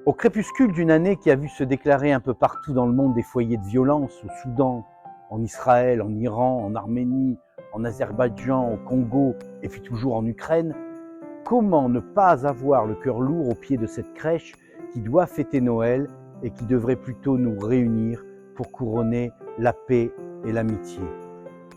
Au crépuscule d'une année qui a vu se déclarer un peu partout dans le monde des foyers de violence, au Soudan, en Israël, en Iran, en Arménie, en Azerbaïdjan, au Congo et puis toujours en Ukraine, comment ne pas avoir le cœur lourd au pied de cette crèche qui doit fêter Noël et qui devrait plutôt nous réunir pour couronner la paix et l'amitié.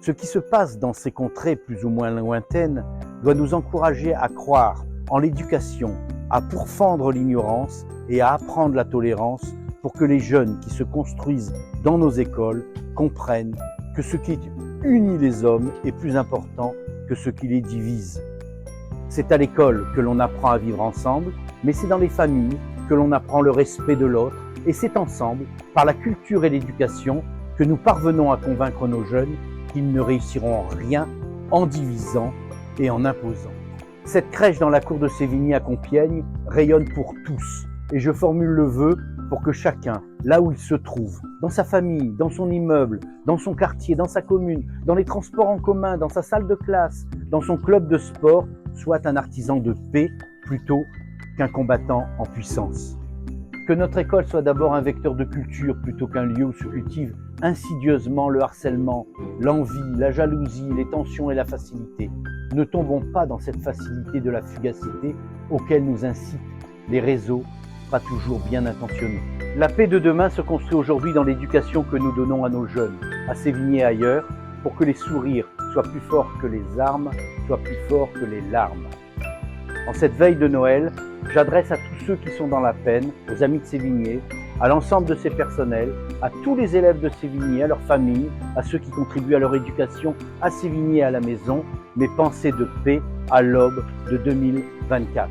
Ce qui se passe dans ces contrées plus ou moins lointaines doit nous encourager à croire en l'éducation, à pourfendre l'ignorance et à apprendre la tolérance pour que les jeunes qui se construisent dans nos écoles comprennent que ce qui unit les hommes est plus important que ce qui les divise. C'est à l'école que l'on apprend à vivre ensemble, mais c'est dans les familles que l'on apprend le respect de l'autre, et c'est ensemble, par la culture et l'éducation, que nous parvenons à convaincre nos jeunes qu'ils ne réussiront rien en divisant et en imposant. Cette crèche dans la cour de Sévigné à Compiègne rayonne pour tous, et je formule le vœu pour que chacun, là où il se trouve, dans sa famille, dans son immeuble, dans son quartier, dans sa commune, dans les transports en commun, dans sa salle de classe, dans son club de sport, soit un artisan de paix plutôt qu'un combattant en puissance. Que notre école soit d'abord un vecteur de culture plutôt qu'un lieu où se cultive insidieusement le harcèlement, l'envie, la jalousie, les tensions et la facilité. Ne tombons pas dans cette facilité de la fugacité auquel nous incitent les réseaux pas toujours bien intentionnés. La paix de demain se construit aujourd'hui dans l'éducation que nous donnons à nos jeunes, à Sévigné et ailleurs, pour que les sourires soient plus forts que les armes, soient plus forts que les larmes. En cette veille de Noël, j'adresse à tous ceux qui sont dans la peine, aux amis de Sévigné, à l'ensemble de ses personnels, à tous les élèves de Sévigné, à leurs familles, à ceux qui contribuent à leur éducation à Sévigné et à la maison, mes pensées de paix à l'aube de 2024.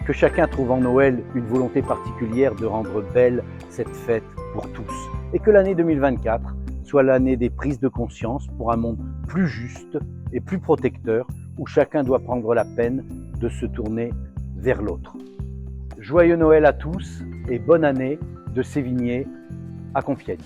Que chacun trouve en Noël une volonté particulière de rendre belle cette fête pour tous. Et que l'année 2024 soit l'année des prises de conscience pour un monde plus juste et plus protecteur, où chacun doit prendre la peine de se tourner vers l'autre. Joyeux Noël à tous et bonne année de Sévigné à Compiègne.